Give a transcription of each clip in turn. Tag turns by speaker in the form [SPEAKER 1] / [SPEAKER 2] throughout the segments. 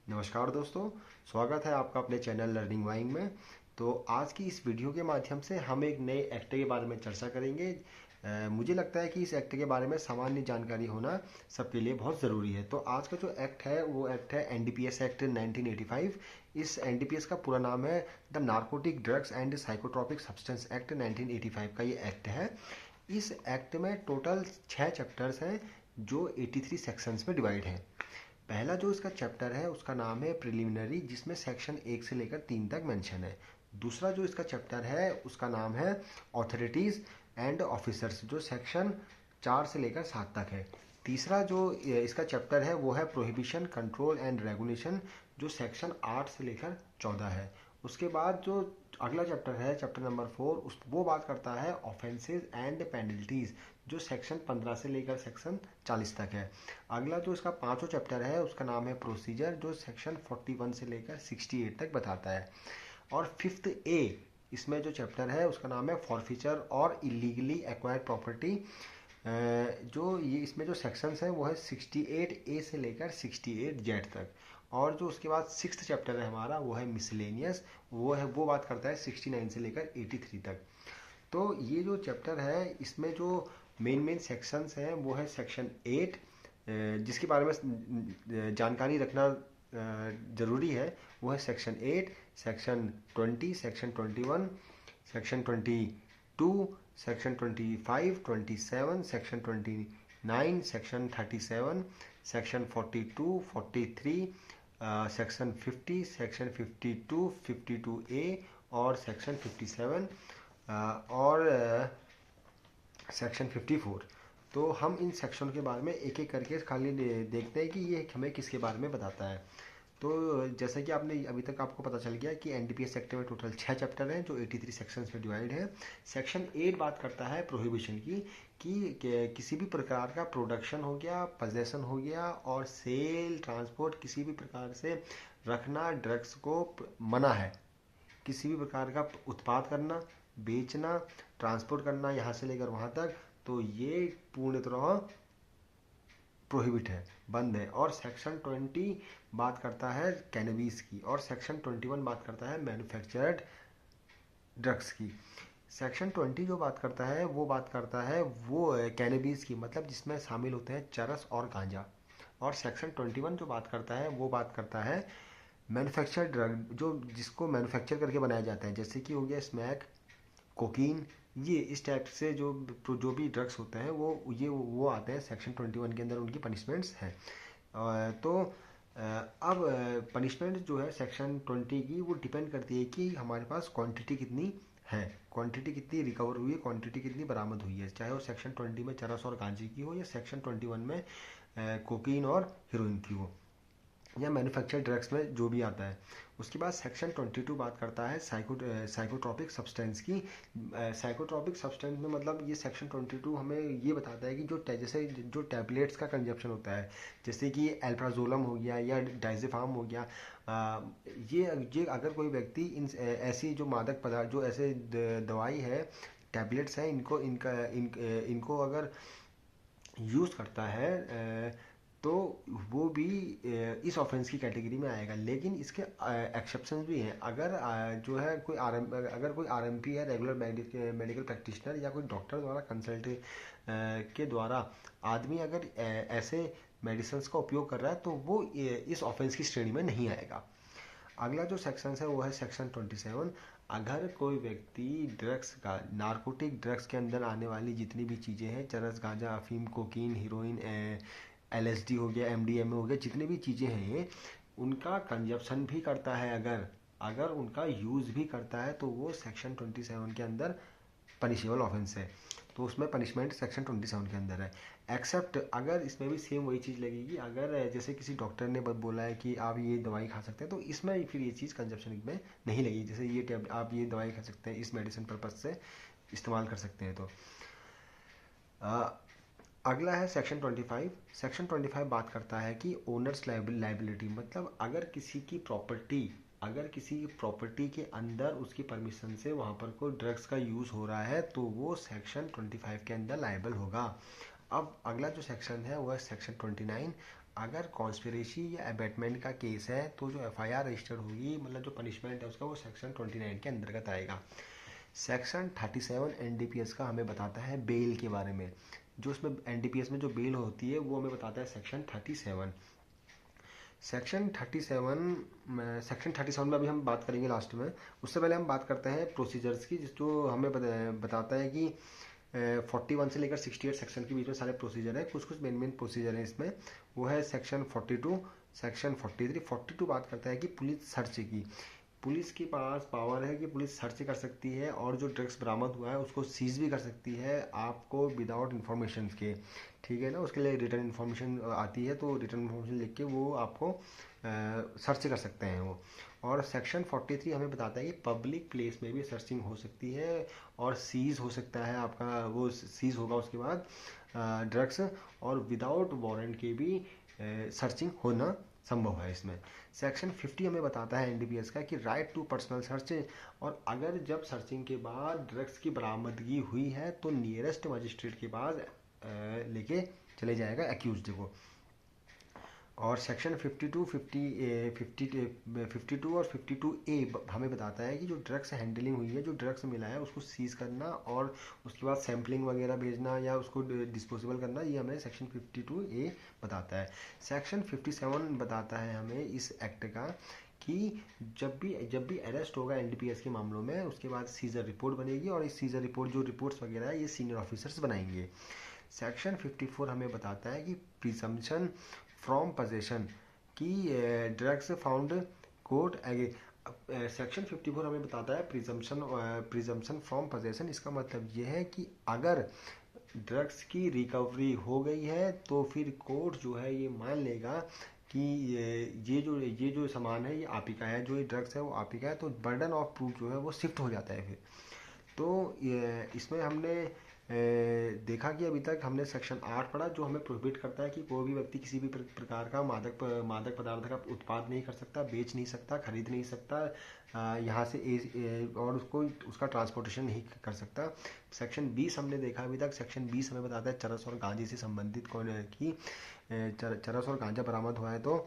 [SPEAKER 1] नमस्कार दोस्तों, स्वागत है आपका अपने चैनल लर्निंग वाइंग में। तो आज की इस वीडियो के माध्यम से हम एक नए एक्ट के बारे में चर्चा करेंगे। मुझे लगता है कि इस एक्ट के बारे में सामान्य जानकारी होना सबके लिए बहुत ज़रूरी है। तो आज का जो एक्ट है वो एक्ट है एनडीपीएस एक्ट 1985। इस एनडीपीएस का पूरा नाम है the narcotic drugs and psychotropic substance act 1985 का ये एक्ट है। इस एक्ट में टोटल 6 चैप्टर्स हैं जो 83 सेक्शंस में डिवाइड हैं। पहला जो इसका चैप्टर है उसका नाम है प्रिलिमिनरी, जिसमें सेक्शन 1 से लेकर 3 तक मेंशन है। दूसरा जो इसका चैप्टर है उसका नाम है ऑथोरिटीज़ एंड ऑफिसर्स, जो सेक्शन 4 से लेकर 7 तक है। तीसरा जो इसका चैप्टर है वो है प्रोहिबिशन कंट्रोल एंड रेगुलेशन, जो सेक्शन 8 से लेकर 14 है। उसके बाद जो अगला चैप्टर है, चैप्टर नंबर 4, वो बात करता है ऑफेंसेस एंड पेनल्टीज, जो सेक्शन 15 से लेकर सेक्शन 40 तक है। अगला जो इसका पांचवा चैप्टर है उसका नाम है प्रोसीजर, जो सेक्शन 41 से लेकर 68 तक बताता है। और फिफ्थ ए इसमें जो चैप्टर है उसका नाम है फॉरफीचर और इलीगली एक्वायर्ड प्रॉपर्टी। जो ये इसमें जो सेक्शंस हैं वो है 68 ए से लेकर 68 जेड तक। और जो उसके बाद सिक्स्थ चैप्टर है हमारा वो है मिसलेनियस, वो बात करता है 69 से लेकर 83 तक। तो ये जो चैप्टर है इसमें जो मेन सेक्शंस हैं वो है सेक्शन 8, जिसके बारे में जानकारी रखना ज़रूरी है। वो है section 8, section 20, section 21, section 22, section 25, 27, section 29, section 37, section 42, 43, section 50, section 52, 52A और सेक्शन 57 और सेक्शन 54। तो हम इन सेक्शन के बारे में एक एक करके खाली देखते हैं कि ये हमें किसके बारे में बताता है। तो जैसे कि आपने अभी तक आपको पता चल गया कि एनडीपीएस एक्ट में टोटल 6 चैप्टर हैं जो 83 सेक्शंस में डिवाइड है। सेक्शन 8 बात करता है प्रोहिबिशन की, कि किसी भी प्रकार का प्रोडक्शन हो गया, पोजेसन हो गया और सेल ट्रांसपोर्ट किसी भी प्रकार से रखना ड्रग्स को मना है। किसी भी प्रकार का उत्पाद करना, बेचना, ट्रांसपोर्ट करना यहाँ से लेकर वहाँ तक, तो ये पूर्ण तरह प्रोहिबिट है, बंद है। और सेक्शन 20 बात करता है कैनबीस की, और सेक्शन 21 बात करता है मैन्युफैक्चर्ड ड्रग्स की। सेक्शन 20 जो बात करता है वो बात करता है वो कैनबीस की, मतलब जिसमें शामिल होते हैं चरस और गांजा। और सेक्शन 21 जो बात करता है वो बात करता है मैन्युफैक्चर्ड ड्रग, जो जिसको मैन्युफैक्चर करके बनाया जाता है, जैसे कि हो गया स्मैक, कोकीन, ये इस टाइप से जो भी ड्रग्स होते हैं वो आते हैं सेक्शन 21 के अंदर, उनकी पनिशमेंट्स हैं। तो अब पनिशमेंट जो है सेक्शन 20 की वो डिपेंड करती है कि हमारे पास क्वांटिटी कितनी है, क्वांटिटी कितनी रिकवर हुई है, क्वांटिटी कितनी बरामद हुई है, चाहे वो सेक्शन 20 में चरस और गांजे की हो या सेक्शन 21 में कोकीन और हीरोइन की हो, या मैन्युफैक्चर्ड ड्रग्स में जो भी आता है। उसके बाद सेक्शन 22 बात करता है साइकोट्रॉपिक सब्सटेंस की। साइकोट्रॉपिक सब्सटेंस में मतलब ये सेक्शन 22 हमें ये बताता है कि जैसे जो टैबलेट्स का कंजप्शन होता है, जैसे कि एल्प्राजोलम हो गया या डाइजेफाम हो गया, ये अगर कोई व्यक्ति इन ऐसी जो मादक पदार्थ, जो ऐसे दवाई है, टैबलेट्स हैं, इनको अगर यूज़ करता है तो वो भी इस ऑफेंस की कैटेगरी में आएगा। लेकिन इसके एक्सेप्शंस भी हैं। जो है अगर कोई आरएमपी है, रेगुलर मेडिकल प्रैक्टिशनर, या कोई डॉक्टर द्वारा कंसल्ट के द्वारा आदमी अगर ऐसे मेडिसिन का उपयोग कर रहा है तो वो इस ऑफेंस की श्रेणी में नहीं आएगा। अगला जो सेक्शन है वो है सेक्शन 27। अगर कोई व्यक्ति ड्रग्स का, नारकोटिक ड्रग्स के अंदर आने वाली जितनी भी चीज़ें हैं, चरस, गांजा, अफीम, कोकीन, हीरोइन, एलएसडी हो गया, एमडीएमए हो गया, जितनी भी चीज़ें हैं उनका कंजप्शन भी करता है, अगर उनका यूज़ भी करता है तो वो सेक्शन 27 के अंदर पनिशेबल ऑफेंस है। तो उसमें पनिशमेंट सेक्शन 27 के अंदर है। एक्सेप्ट अगर इसमें भी सेम वही चीज़ लगेगी, अगर जैसे किसी डॉक्टर ने बोला है कि आप ये दवाई खा सकते हैं, तो इसमें फिर ये चीज़ कंजप्शन में नहीं लगेगी। जैसे आप ये दवाई खा सकते हैं, इस मेडिसिन पर्पज से इस्तेमाल कर सकते हैं। तो अगला है सेक्शन 25। सेक्शन 25 बात करता है कि ओनर्स लाइबिलिटी, मतलब अगर किसी प्रॉपर्टी के अंदर उसकी परमिशन से वहाँ पर कोई ड्रग्स का यूज़ हो रहा है तो वो सेक्शन 25 के अंदर लाइबल होगा। अब अगला जो सेक्शन है वो है सेक्शन 29। अगर कॉन्स्पिरेसी या अबेटमेंट का केस है तो जो एफआईआर रजिस्टर्ड होगी, मतलब जो पनिशमेंट है उसका, वो सेक्शन 29 के अंतर्गत आएगा। सेक्शन 37 एनडीपीएस का हमें बताता है बेल के बारे में। जो उसमें एनडीपीएस में जो बेल होती है वो हमें बताता है सेक्शन 37। सेक्शन 37 में अभी हम बात करेंगे लास्ट में। उससे पहले हम बात करते हैं प्रोसीजर्स की, जो हमें बताता है कि 41 से लेकर 68 सेक्शन के बीच में सारे प्रोसीजर है। कुछ कुछ मेन प्रोसीजर है इसमें। वो है सेक्शन 42, सेक्शन 43। 42 बात करता है कि पुलिस सर्च की। पुलिस के पास पावर है कि पुलिस सर्च कर सकती है और जो ड्रग्स बरामद हुआ है उसको सीज भी कर सकती है आपको विदाउट इन्फॉर्मेशन के। ठीक है ना, उसके लिए रिटर्न इन्फॉर्मेशन आती है, तो रिटर्न इन्फॉर्मेशन लिख के वो आपको सर्च कर सकते हैं वो। और सेक्शन 43 हमें बताता है कि पब्लिक प्लेस में भी सर्चिंग हो सकती है और सीज हो सकता है आपका, वो सीज होगा उसके बाद ड्रग्स, और विदाउट वारंट के भी सर्चिंग होना संभव है इसमें। सेक्शन 50 हमें बताता है एनडीपीएस का कि राइट टू पर्सनल सर्च, और अगर जब सर्चिंग के बाद ड्रग्स की बरामदगी हुई है तो नियरेस्ट मजिस्ट्रेट के पास लेके चले जाएगा एक्यूज्ड को। और सेक्शन 52 और 52A हमें बताता है कि जो ड्रग्स हैंडलिंग हुई है, जो ड्रग्स मिला है उसको सीज करना और उसके बाद सैम्पलिंग वगैरह भेजना या उसको डिस्पोजेबल करना, ये हमें सेक्शन 52A बताता है। सेक्शन 57 बताता है हमें इस एक्ट का कि जब भी अरेस्ट होगा एनडीपीएस के मामलों में, उसके बाद सीजर रिपोर्ट बनेगी और इस सीजर रिपोर्ट, जो रिपोर्ट्स वगैरह है, ये सीनियर ऑफिसर्स बनाएंगे। सेक्शन 54 हमें बताता है कि प्रिजम्पशन फ्रॉम पोजेशन की ड्रग्स फाउंड कोर्ट आगे। सेक्शन 54 हमें बताता है प्रिजम्पशन फ्रॉम पोजेशन। इसका मतलब ये है कि अगर ड्रग्स की रिकवरी हो गई है तो फिर कोर्ट जो है ये मान लेगा कि ये जो सामान है ये आप ही का है, जो ये ड्रग्स है वो आप ही का है, तो बर्डन ऑफ प्रूफ जो है वो शिफ्ट हो जाता है फिर। तो इसमें हमने देखा कि अभी तक हमने सेक्शन 8 पढ़ा, जो हमें प्रोहिबिट करता है कि कोई भी व्यक्ति किसी भी प्रकार का मादक पदार्थ का उत्पाद नहीं कर सकता, बेच नहीं सकता, खरीद नहीं सकता, यहाँ से और उसका ट्रांसपोर्टेशन नहीं कर सकता। सेक्शन 20 हमने देखा अभी तक। सेक्शन 20 हमें बताता है चरस और गांजे से संबंधित कौन है कि चरस और गांजा बरामद हुआ है तो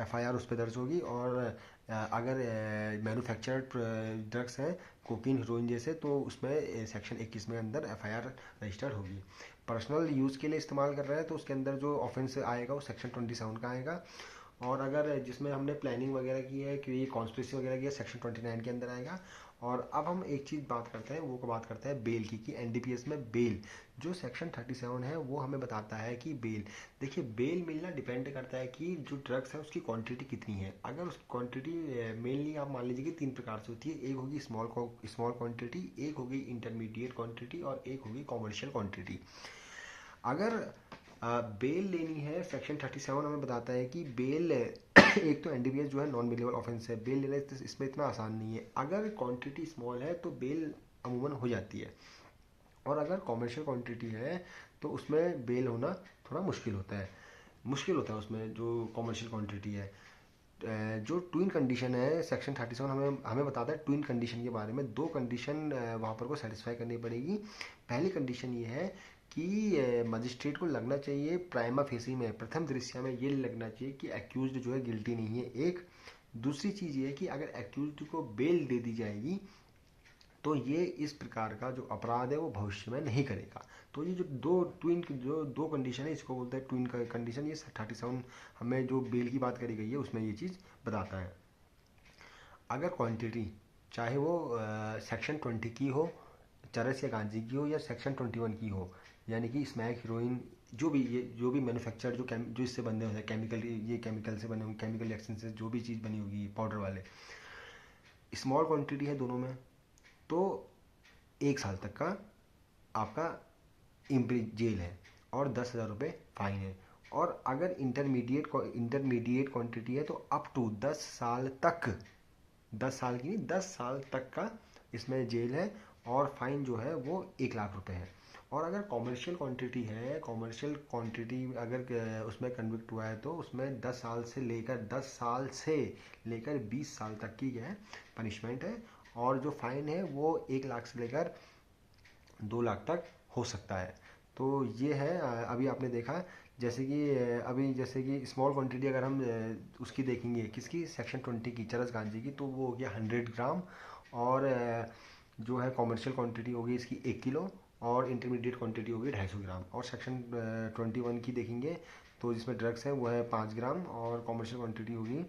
[SPEAKER 1] एफआईआर उस पर दर्ज होगी, और अगर मैन्युफैक्चर्ड ड्रग्स हैं कोकीन हीरोइन जैसे, तो उसमें सेक्शन 21 में अंदर एफआईआर रजिस्टर्ड होगी। पर्सनल यूज़ के लिए इस्तेमाल कर रहे हैं तो उसके अंदर जो ऑफेंस आएगा वो सेक्शन 27 का आएगा। और अगर जिसमें हमने प्लानिंग वगैरह की है कि कॉन्स्पिरेसी वगैरह की है, सेक्शन 29 के अंदर आएगा। और अब हम एक चीज़ बात करते हैं, वो बात करते हैं बेल की, कि एनडीपीएस में बेल जो सेक्शन 37 है वो हमें बताता है कि बेल, देखिए बेल मिलना डिपेंड करता है कि जो ड्रग्स है उसकी क्वांटिटी कितनी है। अगर उस क्वांटिटी मेनली आप मान लीजिए कि 3 प्रकार से होती है। एक होगी स्मॉल क्वांटिटी, एक होगी इंटरमीडिएट क्वांटिटी और एक होगी कॉमर्शियल क्वांटिटी। अगर बेल लेनी है, सेक्शन 37 हमें बताता है कि बेल एक तो एनडीपीएस जो है नॉन बेलेबल ऑफेंस है, बेल लेना इसमें इतना आसान नहीं है। अगर क्वांटिटी स्मॉल है तो बेल अमूमन हो जाती है, और अगर कॉमर्शियल क्वांटिटी है तो उसमें बेल होना थोड़ा मुश्किल होता है उसमें, जो कॉमर्शियल क्वांटिटी है। जो ट्विन कंडीशन है, सेक्शन 37 हमें बताता है ट्विन कंडीशन के बारे में। 2 कंडीशन वहाँ पर को सेटिस्फाई करनी पड़ेगी। पहली कंडीशन ये है कि मजिस्ट्रेट को लगना चाहिए प्राइमा फेसी में, प्रथम दृश्य में ये लगना चाहिए कि एक्यूज्ड जो है गिल्टी नहीं है। एक दूसरी चीज़ ये है कि अगर एक्यूज्ड को बेल दे दी जाएगी तो ये इस प्रकार का जो अपराध है वो भविष्य में नहीं करेगा। तो ये जो दो कंडीशन है, इसको बोलते हैं ट्विन कंडीशन। ये 37 हमें जो बेल की बात करी गई है उसमें ये चीज़ बताता है। अगर क्वांटिटी चाहे वो सेक्शन 20 की हो, चरस या गांजे की हो, या सेक्शन 21 की हो, यानी कि स्मैक हीरोइन, जो भी मैन्युफैक्चर जो इससे बने होते हैं केमिकल से बने होंगे, केमिकल रिएक्शन से जो भी चीज़ बनी होगी पाउडर वाले, स्मॉल क्वांटिटी है दोनों में, तो 1 साल तक का आपका जेल है और 10,000 रुपये फाइन है। और अगर इंटरमीडिएट क्वांटिटी है तो अप टू 10 साल तक, 10 साल की नहीं 10 साल तक का इसमें जेल है, और फाइन जो है वो 1 लाख रुपए है। और अगर कॉमर्शियल क्वांटिटी है, कॉमर्शियल क्वांटिटी अगर उसमें कन्विक्ट हुआ है तो उसमें 10 साल से लेकर 20 साल तक की है पनिशमेंट है, और जो फाइन है वो 1 लाख से लेकर 2 लाख तक हो सकता है। तो ये है, अभी आपने देखा जैसे कि अभी जैसे कि स्मॉल क्वांटिटी अगर हम उसकी देखेंगे किसकी, सेक्शन 20 की चरस गांजे की, तो वो हो गया 100 ग्राम। और जो है कॉमर्शियल क्वांटिटी होगी इसकी 1 किलो, और इंटरमीडिएट क्वांटिटी होगी 250 ग्राम। और सेक्शन 21 की देखेंगे तो जिसमें ड्रग्स है वो है 5 ग्राम, और कॉमर्शियल क्वांटिटी होगी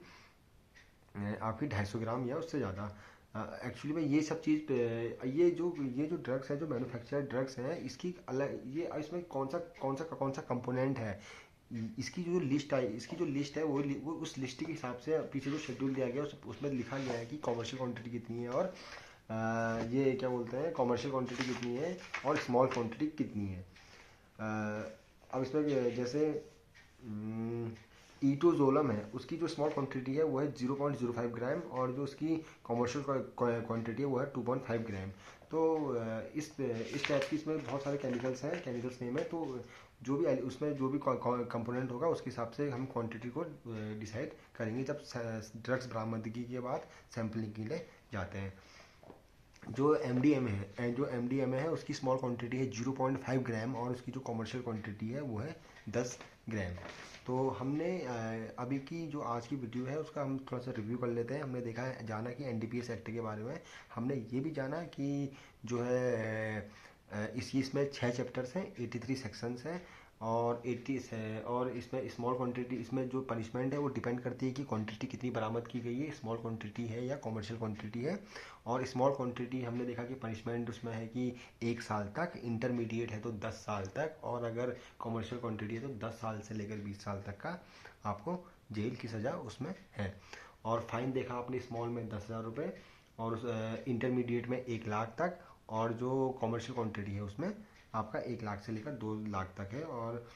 [SPEAKER 1] आपकी 250 ग्राम या उससे ज़्यादा। एक्चुअली में ये सब चीज़ ये जो ड्रग्स है, जो मैन्युफैक्चर्ड ड्रग्स हैं, इसकी अलग ये इसमें कौन सा कंपोनेंट है, इसकी जो लिस्ट है वो उस लिस्ट के हिसाब से पीछे जो शेड्यूल दिया गया है उसमें लिखा गया है कि कॉमर्शियल क्वांटिटी कितनी है, और ये क्या बोलते हैं, कॉमर्शियल क्वांटिटी कितनी है और स्मॉल क्वांटिटी कितनी है। अब इसमें जैसे ईटोजोलम है, उसकी जो स्मॉल क्वांटिटी है वो है 0.05 ग्राम, और जो उसकी कॉमर्शियल क्वांटिटी है वो है 2.5 ग्राम। तो इस टाइप की इसमें बहुत सारे केमिकल्स नेम है। तो जो भी उसमें जो भी कंपोनेंट होगा उसके हिसाब से हम क्वांटिटी को डिसाइड करेंगे जब ड्रग्स बरामदगी के बाद सैंपलिंग के लिए जाते हैं। जो एम डी एम ए है उसकी स्मॉल क्वांटिटी है 0.5 ग्राम, और उसकी जो कॉमर्शियल क्वांटिटी है वो है 10 ग्राम। तो हमने अभी की जो आज की वीडियो है उसका हम थोड़ा सा रिव्यू कर लेते हैं। हमने जाना कि एनडीपीएस एक्ट के बारे में। हमने ये भी जाना कि जो है इसमें 6 चैप्टर्स हैं, 83 सेक्शंस हैं, और 80 है। और इसमें स्मॉल क्वांटिटी, इसमें जो पनिशमेंट है वो डिपेंड करती है कि क्वांटिटी कितनी बरामद की गई है, स्मॉल क्वांटिटी है या कॉमर्शियल क्वांटिटी है। और स्मॉल क्वांटिटी हमने देखा कि पनिशमेंट उसमें है कि 1 साल तक, इंटरमीडिएट है तो 10 साल तक, और अगर कॉमर्शियल क्वांटिटी है तो 10 साल से लेकर 20 साल तक का आपको जेल की सज़ा उसमें है। और फाइन देखा आपने स्मॉल में 10,000 रुपये, और उस इंटरमीडिएट में 1 लाख तक, और जो कॉमर्शियल क्वांटिटी है उसमें आपका 1 लाख से लेकर 2 लाख तक है। और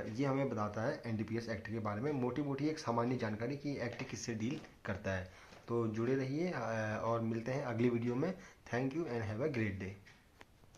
[SPEAKER 1] ये हमें बताता है एनडीपीएस एक्ट के बारे में मोटी मोटी एक सामान्य जानकारी कि एक्ट किससे डील करता है। तो जुड़े रहिए और मिलते हैं अगली वीडियो में। Thank you and have a great day.